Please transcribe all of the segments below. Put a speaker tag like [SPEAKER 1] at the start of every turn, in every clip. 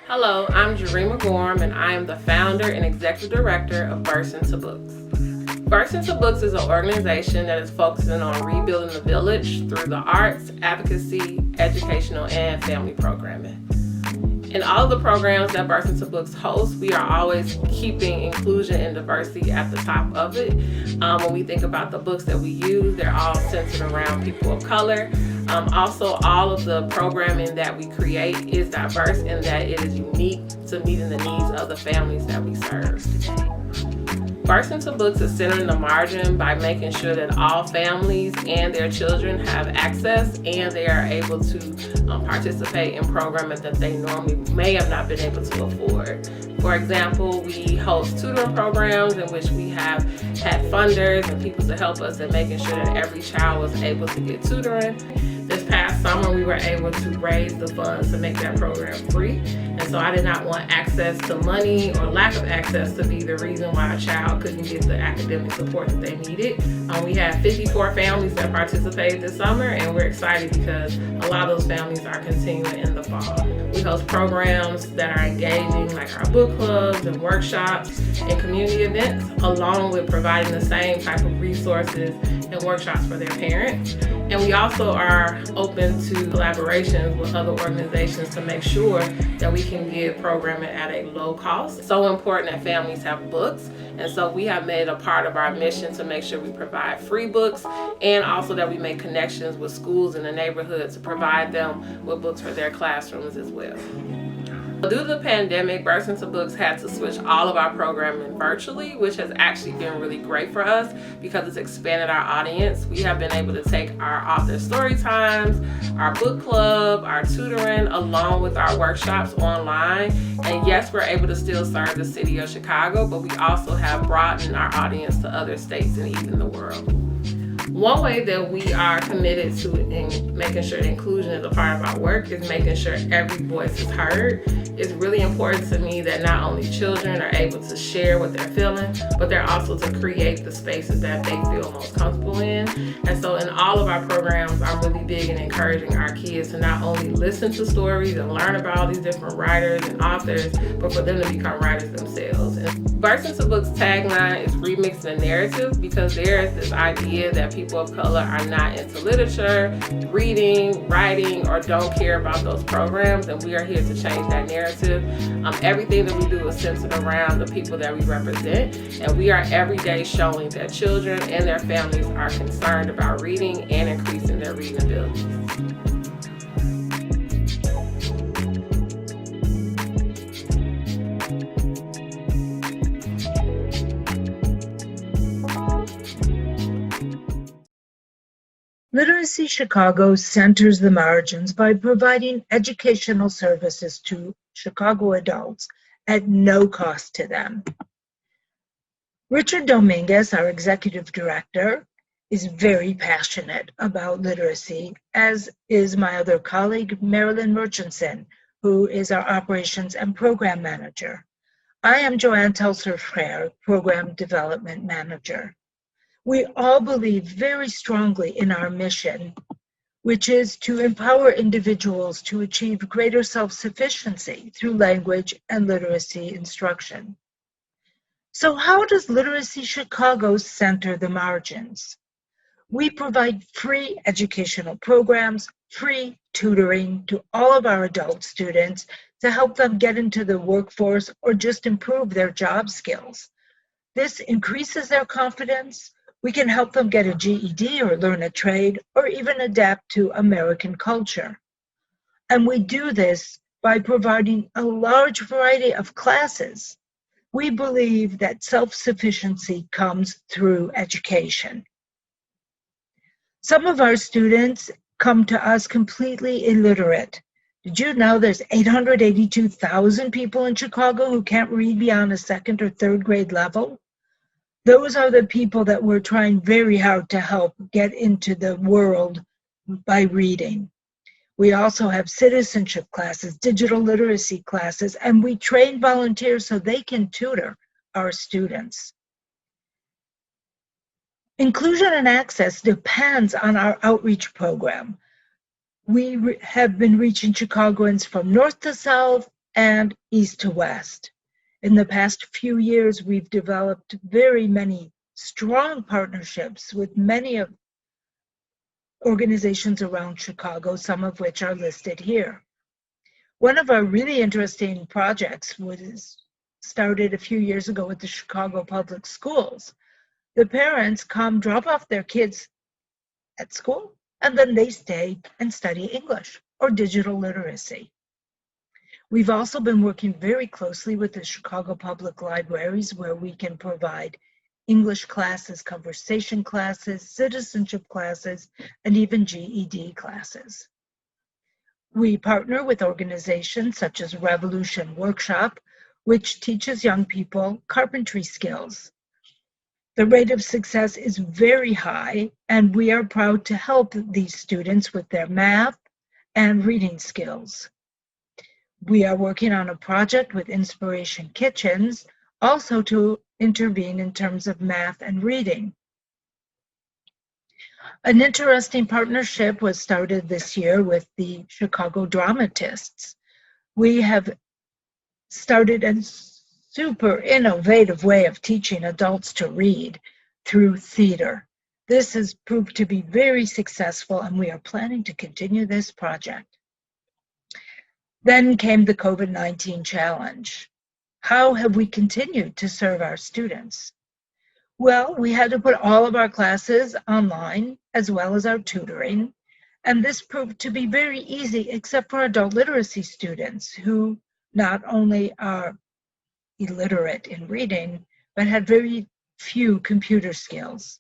[SPEAKER 1] Hello, I'm Jarima Gorm, and I am the founder and executive director of Burst Into Books. Burst Into Books is an organization that is focusing on rebuilding the village through the arts, advocacy, educational, and family programming. In all of the programs that Burst Into Books hosts, we are always keeping inclusion and diversity at the top of it. When we think about the books that we use, they're all centered around people of color. Also, all of the programming that we create is diverse in that it is unique to meeting the needs of the families that we serve. Burst Into Books is centering the margin by making sure that all families and their children have access and they are able to participate in programming that they normally may have not been able to afford. For example, we host tutoring programs in which we have had funders and people to help us in making sure that every child was able to get tutoring. This past summer, we were able to raise the funds to make that program free. And so I did not want access to money or lack of access to be the reason why a child couldn't get the academic support that they needed. We had 54 families that participated this summer, and we're excited because a lot of those families are continuing in the fall. We host programs that are engaging, like our book clubs and workshops and community events, along with providing the same type of resources and workshops for their parents. And we also are open to collaborations with other organizations to make sure that we can give programming at a low cost. It's so important that families have books, and so we have made a part of our mission to make sure we provide free books and also that we make connections with schools in the neighborhood to provide them with books for their classrooms as well. Due to the pandemic, Burst Into Books had to switch all of our programming virtually, which has actually been really great for us because it's expanded our audience. We have been able to take our author story times, our book club, our tutoring, along with our workshops online. And yes, we're able to still serve the city of Chicago, but we also have broadened our audience to other states and even the world. One way that we are committed to in making sure inclusion is a part of our work is making sure every voice is heard. It's really important to me that not only children are able to share what they're feeling, but they're also to create the spaces that they feel most comfortable in. And so in all of our programs, I'm really big in encouraging our kids to not only listen to stories and learn about all these different writers and authors, but for them to become writers themselves. And Burst Into Books' tagline is remixing the narrative because there is this idea that people of color are not into literature, reading, writing, or don't care about those programs, and we are here to change that narrative. Everything that we do is centered around the people that we represent, and we are every day showing that children and their families are concerned about reading and increasing their reading abilities.
[SPEAKER 2] Literacy Chicago centers the margins by providing educational services to Chicago adults at no cost to them. Richard Dominguez, our executive director, is very passionate about literacy, as is my other colleague, Marilyn Murchison, who is our operations and program manager. I am Joanne Telser-Frere, program development manager. We all believe very strongly in our mission, which is to empower individuals to achieve greater self-sufficiency through language and literacy instruction. So how does Literacy Chicago center the margins? We provide free educational programs, free tutoring to all of our adult students to help them get into the workforce or just improve their job skills. This increases their confidence. We can help them get a GED or learn a trade or even adapt to American culture. And we do this by providing a large variety of classes. We believe that self-sufficiency comes through education. Some of our students come to us completely illiterate. Did you know there's 882,000 people in Chicago who can't read beyond a second or third grade level? Those are the people that we're trying very hard to help get into the world by reading. We also have citizenship classes, digital literacy classes, and we train volunteers so they can tutor our students. Inclusion and access depends on our outreach program. We have been reaching Chicagoans from north to south and east to west. In the past few years, we've developed very many strong partnerships with many of organizations around Chicago, some of which are listed here. One of our really interesting projects was started a few years ago with the Chicago Public Schools. The parents come drop off their kids at school, and then they stay and study English or digital literacy. We've also been working very closely with the Chicago Public Libraries, where we can provide English classes, conversation classes, citizenship classes, and even GED classes. We partner with organizations such as Revolution Workshop, which teaches young people carpentry skills. The rate of success is very high, and we are proud to help these students with their math and reading skills. We are working on a project with Inspiration Kitchens, also to intervene in terms of math and reading. An interesting partnership was started this year with the Chicago Dramatists. We have started a super innovative way of teaching adults to read through theater. This has proved to be very successful, and we are planning to continue this project. Then came the COVID-19 challenge. How have we continued to serve our students? Well, we had to put all of our classes online as well as our tutoring, and this proved to be very easy except for adult literacy students who not only are illiterate in reading, but had very few computer skills.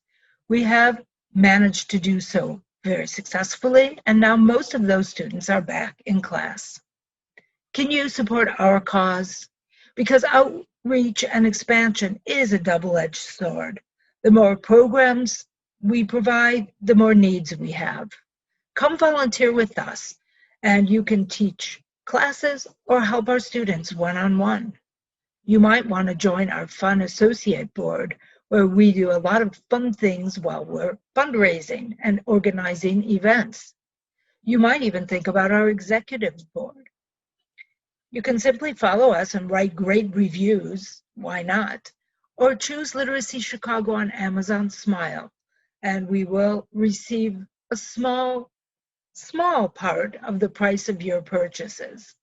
[SPEAKER 2] We have managed to do so very successfully, and now most of those students are back in class. Can you support our cause? Because outreach and expansion is a double-edged sword. The more programs we provide, the more needs we have. Come volunteer with us, and you can teach classes or help our students one-on-one. You might want to join our Fun Associate Board, where we do a lot of fun things while we're fundraising and organizing events. You might even think about our Executive Board. You can simply follow us and write great reviews, why not? Or choose Literacy Chicago on Amazon Smile, and we will receive a small part of the price of your purchases.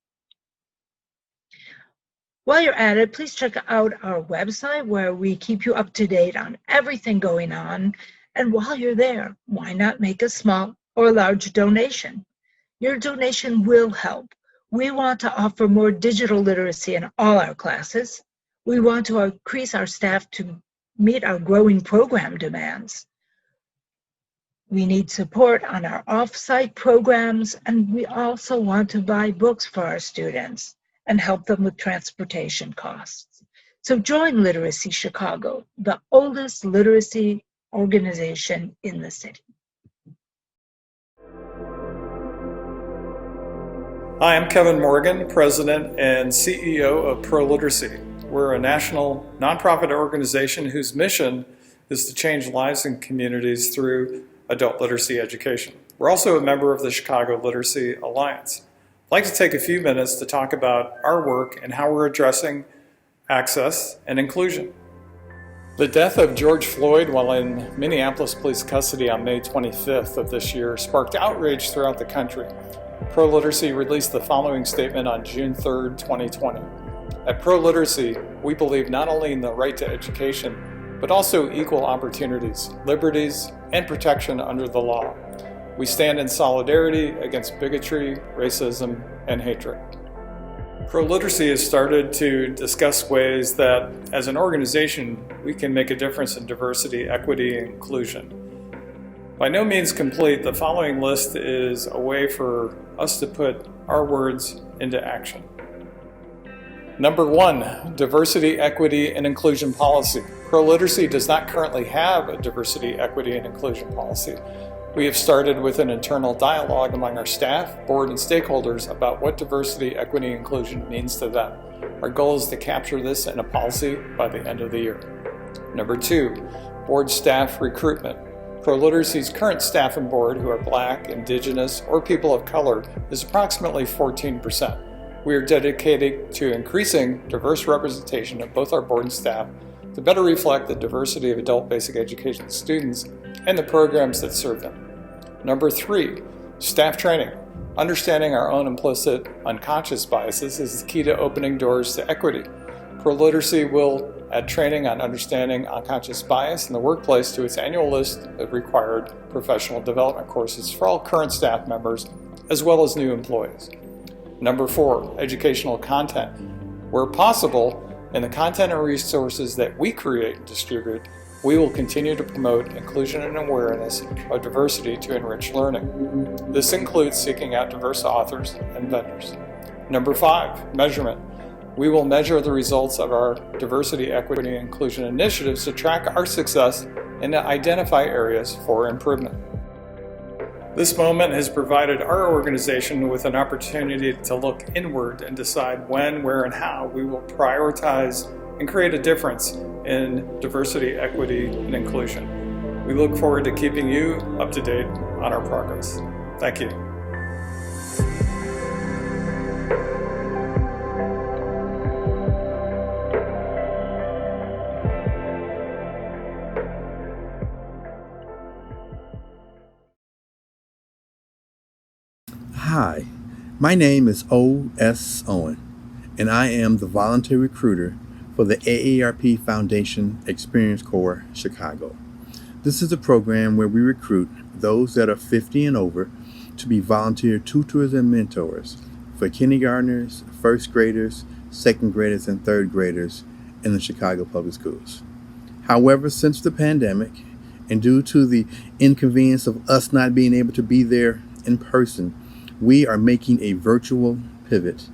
[SPEAKER 2] While you're at it, please check out our website where we keep you up to date on everything going on. And while you're there, why not make a small or large donation? Your donation will help. We want to offer more digital literacy in all our classes. We want to increase our staff to meet our growing program demands. We need support on our off-site programs, and we also want to buy books for our students and help them with transportation costs. So join Literacy Chicago, the oldest literacy organization in the city.
[SPEAKER 3] Hi, I'm Kevin Morgan, President and CEO of Pro Literacy. We're a national nonprofit organization whose mission is to change lives and communities through adult literacy education. We're also a member of the Chicago Literacy Alliance. I'd like to take a few minutes to talk about our work and how we're addressing access and inclusion. The death of George Floyd while in Minneapolis police custody on May 25th of this year sparked outrage throughout the country. Pro Literacy released the following statement on June 3rd, 2020. At Pro Literacy, we believe not only in the right to education, but also equal opportunities, liberties, and protection under the law. We stand in solidarity against bigotry, racism, and hatred. Pro Literacy has started to discuss ways that, as an organization, we can make a difference in diversity, equity, and inclusion. By no means complete, the following list is a way for us to put our words into action. Number 1, diversity, equity, and inclusion policy. Pro Literacy does not currently have a diversity, equity, and inclusion policy. We have started with an internal dialogue among our staff, board, and stakeholders about what diversity, equity, and inclusion means to them. Our goal is to capture this in a policy by the end of the year. Number 2, board staff recruitment. Pro Literacy's current staff and board, who are Black, Indigenous, or people of color, is approximately 14%. We are dedicated to increasing diverse representation of both our board and staff to better reflect the diversity of adult basic education students and the programs that serve them. Number 3, staff training. Understanding our own implicit unconscious biases is the key to opening doors to equity. ProLiteracy will add training on understanding unconscious bias in the workplace to its annual list of required professional development courses for all current staff members as well as new employees. Number 4, educational content. Where possible, in the content and resources that we create and distribute, we will continue to promote inclusion and awareness of diversity to enrich learning. This includes seeking out diverse authors and vendors. Number 5, measurement. We will measure the results of our diversity, equity, and inclusion initiatives to track our success and to identify areas for improvement. This moment has provided our organization with an opportunity to look inward and decide when, where, and how we will prioritize and create a difference in diversity, equity, and inclusion. We look forward to keeping you up to date on our progress. Thank you.
[SPEAKER 4] Hi, my name is O.S. Owen, and I am the volunteer recruiter for the AARP Foundation Experience Corps Chicago. This is a program where we recruit those that are 50 and over to be volunteer tutors and mentors for kindergartners, first graders, second graders, and third graders in the Chicago Public Schools. However, since the pandemic, and due to the inconvenience of us not being able to be there in person, we are making a virtual pivot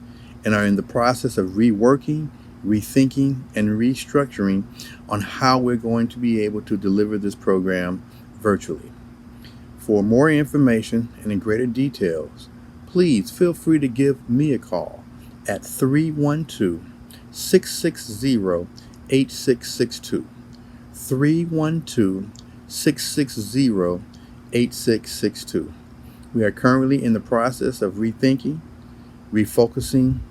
[SPEAKER 4] and are in the process of reworking, rethinking, and restructuring on how we're going to be able to deliver this program virtually. For more information and in greater details, please feel free to give me a call at 312-660-8662. 312-660-8662. We are currently in the process of rethinking, refocusing,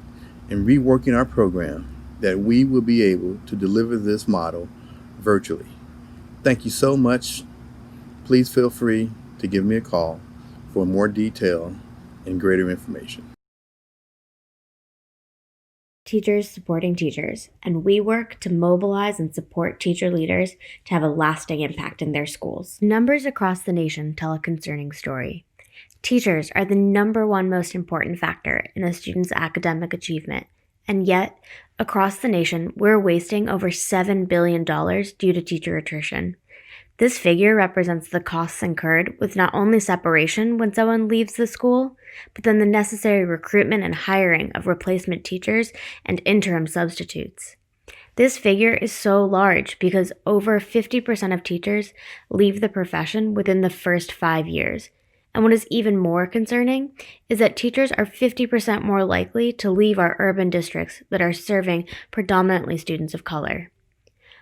[SPEAKER 4] and reworking our program that we will be able to deliver this model virtually. Thank you so much. Please feel free to give me a call for more detail and greater information.
[SPEAKER 5] Teachers supporting teachers, and we work to mobilize and support teacher leaders to have a lasting impact in their schools. Numbers across the nation tell a concerning story. Teachers are the number one most important factor in a student's academic achievement, and yet, across the nation, we're wasting over $7 billion due to teacher attrition. This figure represents the costs incurred with not only separation when someone leaves the school, but then the necessary recruitment and hiring of replacement teachers and interim substitutes. This figure is so large because over 50% of teachers leave the profession within the first 5 years. And what is even more concerning is that teachers are 50% more likely to leave our urban districts that are serving predominantly students of color.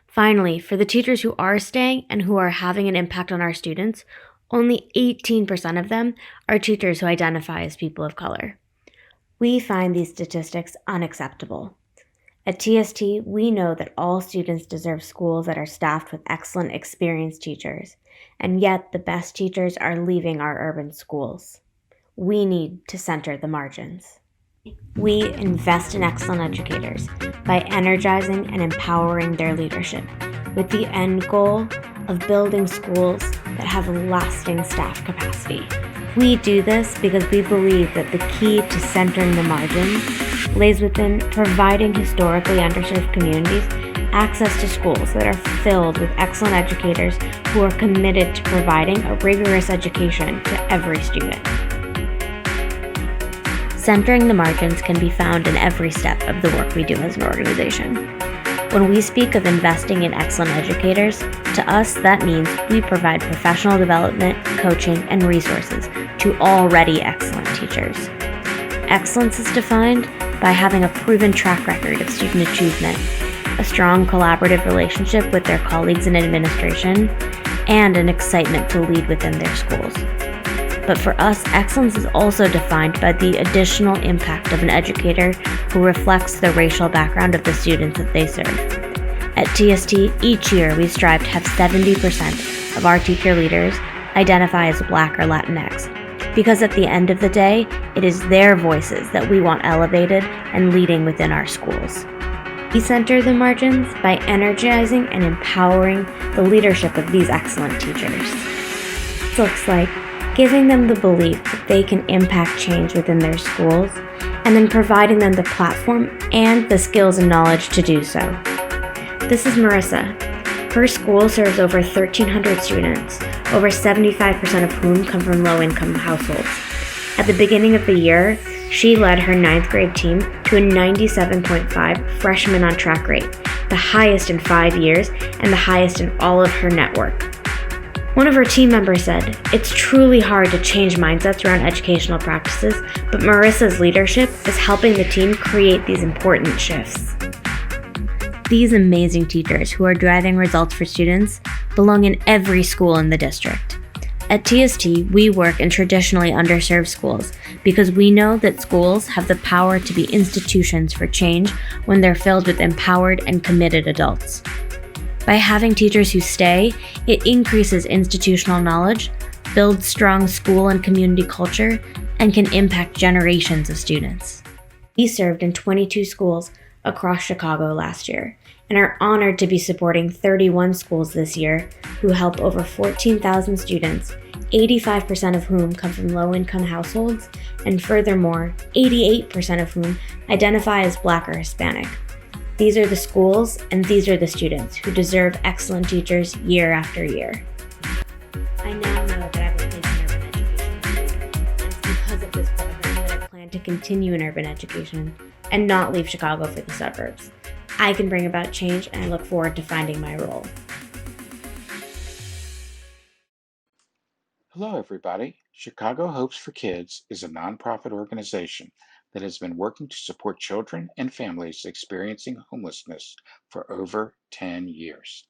[SPEAKER 5] Finally, for the teachers who are staying and who are having an impact on our students, only 18% of them are teachers who identify as people of color. We find these statistics unacceptable. At TST, we know that all students deserve schools that are staffed with excellent, experienced teachers, and yet the best teachers are leaving our urban schools. We need to center the margins. We invest in excellent educators by energizing and empowering their leadership, with the end goal of building schools that have lasting staff capacity. We do this because we believe that the key to centering the margins lays within providing historically underserved communities access to schools that are filled with excellent educators who are committed to providing a rigorous education to every student. Centering the margins can be found in every step of the work we do as an organization. When we speak of investing in excellent educators, to us that means we provide professional development, coaching, and resources to already excellent teachers. Excellence is defined by having a proven track record of student achievement, a strong collaborative relationship with their colleagues in administration, and an excitement to lead within their schools. But for us, excellence is also defined by the additional impact of an educator who reflects the racial background of the students that they serve. At TST, each year we strive to have 70% of our teacher leaders identify as Black or Latinx, because at the end of the day, it is their voices that we want elevated and leading within our schools. We center the margins by energizing and empowering the leadership of these excellent teachers. This looks like giving them the belief that they can impact change within their schools, and then providing them the platform and the skills and knowledge to do so. This is Marissa. Her school serves over 1,300 students, over 75% of whom come from low-income households. At the beginning of the year, she led her 9th grade team to a 97.5 freshman on track rate, the highest in 5 years and the highest in all of her network. One of her team members said, "It's truly hard to change mindsets around educational practices, but Marissa's leadership is helping the team create these important shifts." These amazing teachers who are driving results for students belong in every school in the district. At TST, we work in traditionally underserved schools because we know that schools have the power to be institutions for change when they're filled with empowered and committed adults. By having teachers who stay, it increases institutional knowledge, builds strong school and community culture, and can impact generations of students. We served in 22 schools across Chicago last year and are honored to be supporting 31 schools this year who help over 14,000 students, 85% of whom come from low-income households, and furthermore, 88% of whom identify as Black or Hispanic. These are the schools and these are the students who deserve excellent teachers year after year. I now know that I have a place in urban education, and it's because of this program that I plan to continue in urban education and not leave Chicago for the suburbs. I can bring about change, and I look forward to finding my role.
[SPEAKER 6] Hello, everybody. Chicago Hopes for Kids is a nonprofit organization that has been working to support children and families experiencing homelessness for over 10 years.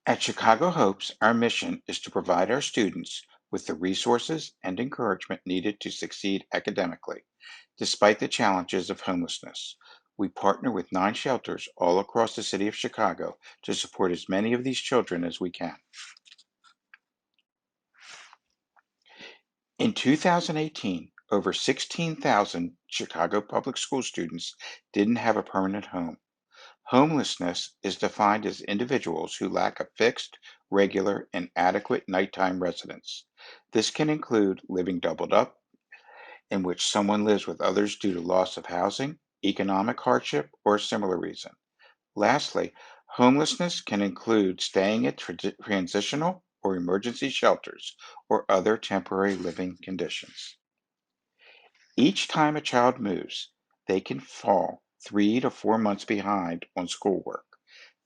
[SPEAKER 6] At Chicago Hopes, our mission is to provide our students with the resources and encouragement needed to succeed academically, despite the challenges of homelessness. We partner with 9 shelters all across the city of Chicago to support as many of these children as we can. In 2018, over 16,000 Chicago public school students didn't have a permanent home. Homelessness is defined as individuals who lack a fixed, regular, and adequate nighttime residence. This can include living doubled up, in which someone lives with others due to loss of housing, economic hardship, or a similar reason. Lastly, homelessness can include staying at transitional or emergency shelters or other temporary living conditions. Each time a child moves, they can fall 3 to 4 months behind on schoolwork.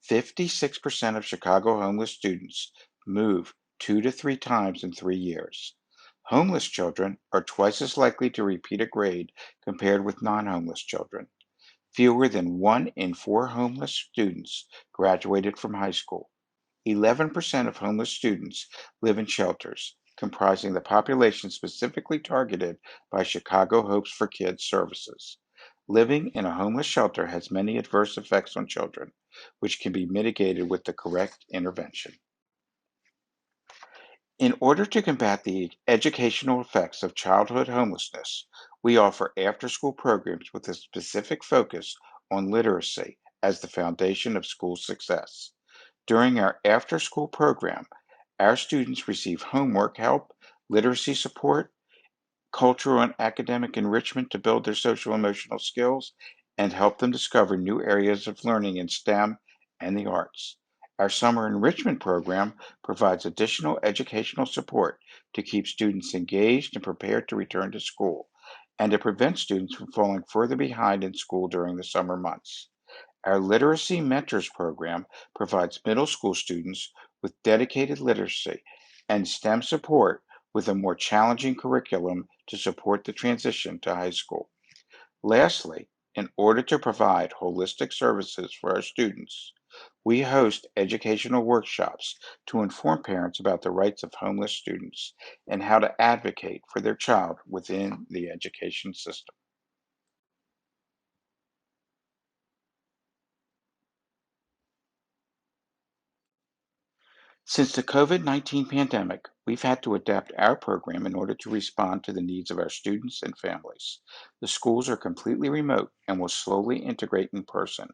[SPEAKER 6] 56% of Chicago homeless students move 2 to 3 times in 3 years. Homeless children are twice as likely to repeat a grade compared with non-homeless children. Fewer than 1 in 4 homeless students graduated from high school. 11% of homeless students live in shelters, comprising the population specifically targeted by Chicago Hopes for Kids services. Living in a homeless shelter has many adverse effects on children, which can be mitigated with the correct intervention. In order to combat the educational effects of childhood homelessness, we offer after-school programs with a specific focus on literacy as the foundation of school success. During our after-school program, our students receive homework help, literacy support, cultural and academic enrichment to build their social emotional skills, and help them discover new areas of learning in STEM and the arts. Our summer enrichment program provides additional educational support to keep students engaged and prepared to return to school, and to prevent students from falling further behind in school during the summer months. Our Literacy Mentors program provides middle school students with dedicated literacy and STEM support with a more challenging curriculum to support the transition to high school. Lastly, in order to provide holistic services for our students, We host educational workshops to inform parents about the rights of homeless students and how to advocate for their child within the education system. Since the COVID-19 pandemic, we've had to adapt our program in order to respond to the needs of our students and families. The schools are completely remote and will slowly integrate in person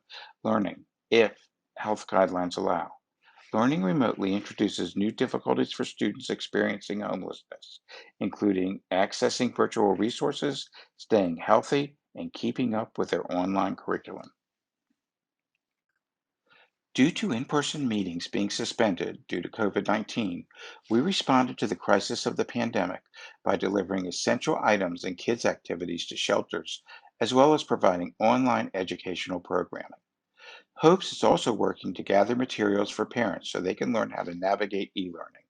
[SPEAKER 6] learning if health guidelines allow. Learning remotely introduces new difficulties for students experiencing homelessness, including accessing virtual resources, staying healthy, and keeping up with their online curriculum. Due to in-person meetings being suspended due to COVID-19, we responded to the crisis of the pandemic by delivering essential items and kids' activities to shelters, as well as providing online educational programming. HOPES is also working to gather materials for parents so they can learn how to navigate e-learning.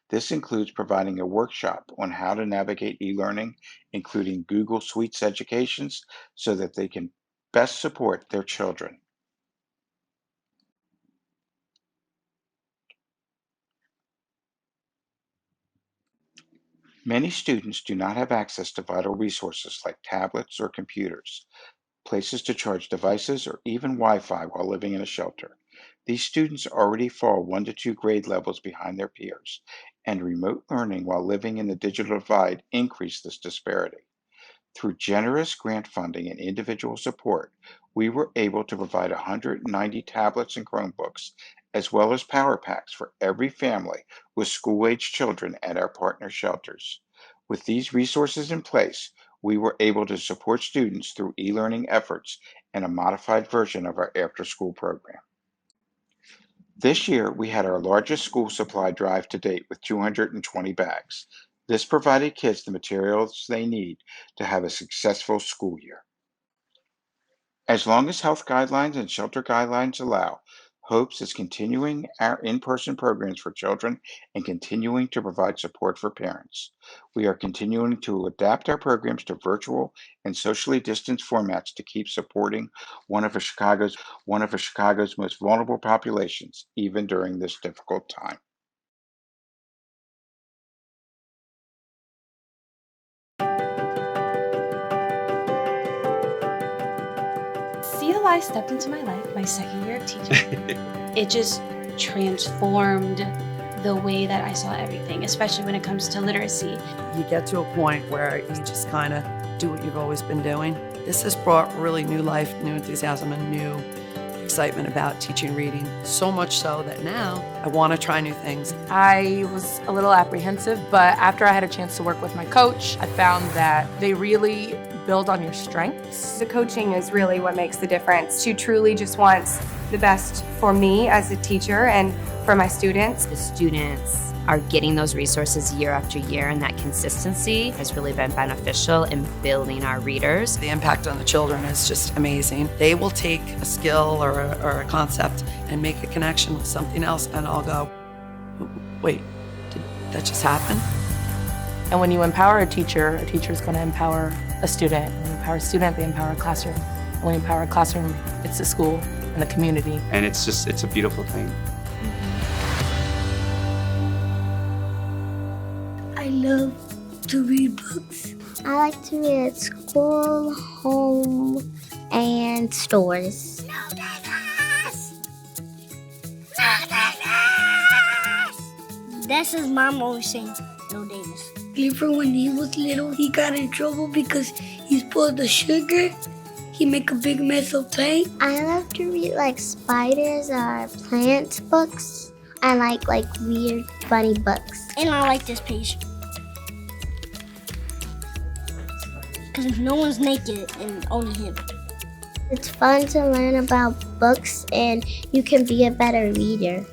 [SPEAKER 6] This includes providing a workshop on how to navigate e-learning, including Google Suites educations, so that they can best support their children. Many students do not have access to vital resources like tablets or computers, places to charge devices, or even Wi-Fi while living in a shelter. These students already fall 1 to 2 grade levels behind their peers, and remote learning while living in the digital divide increase this disparity. Through generous grant funding and individual support, we were able to provide 190 tablets and Chromebooks, as well as power packs for every family with school-age children at our partner shelters. With these resources in place, we were able to support students through e-learning efforts and a modified version of our after-school program. This year, we had our largest school supply drive to date with 220 bags. This provided kids the materials they need to have a successful school year. As long as health guidelines and shelter guidelines allow, HOPES is continuing our in-person programs for children and continuing to provide support for parents. We are continuing to adapt our programs to virtual and socially distanced formats to keep supporting one of Chicago's most vulnerable populations, even during this difficult time.
[SPEAKER 7] CLI stepped into my life my second year of teaching. It just transformed the way that I saw everything, especially when it comes to literacy.
[SPEAKER 8] You get to a point where you just kind of do what you've always been doing. This has brought really new life, new enthusiasm, and new excitement about teaching reading. So much so that now I want to try new things.
[SPEAKER 9] I was a little apprehensive, but after I had a chance to work with my coach, I found that they really build on your strengths.
[SPEAKER 10] The coaching is really what makes the difference. She truly just wants the best for me as a teacher and for my students.
[SPEAKER 11] The students are getting those resources year after year, and that consistency has really been beneficial in building our readers.
[SPEAKER 8] The impact on the children is just amazing. They will take a skill or a concept and make a connection with something else, and I'll go, wait, did that just happen?
[SPEAKER 9] And when you empower a teacher is going to empower a student. When you empower a student, they empower a classroom. And when you empower a classroom, it's the school and the community.
[SPEAKER 12] And it's a beautiful thing.
[SPEAKER 13] I love to read books.
[SPEAKER 14] I like to read at school, home, and stores.
[SPEAKER 13] No Davis! No Davis! That's his mom always saying, no Davis. Clifford, when he was little, he got in trouble because he spilled the sugar. He make a big mess of paint.
[SPEAKER 14] I love to read like spiders or plant books. I like weird, funny books.
[SPEAKER 13] And I like this page. Because no one's naked and only him.
[SPEAKER 14] It's fun to learn about books and you can be a better reader.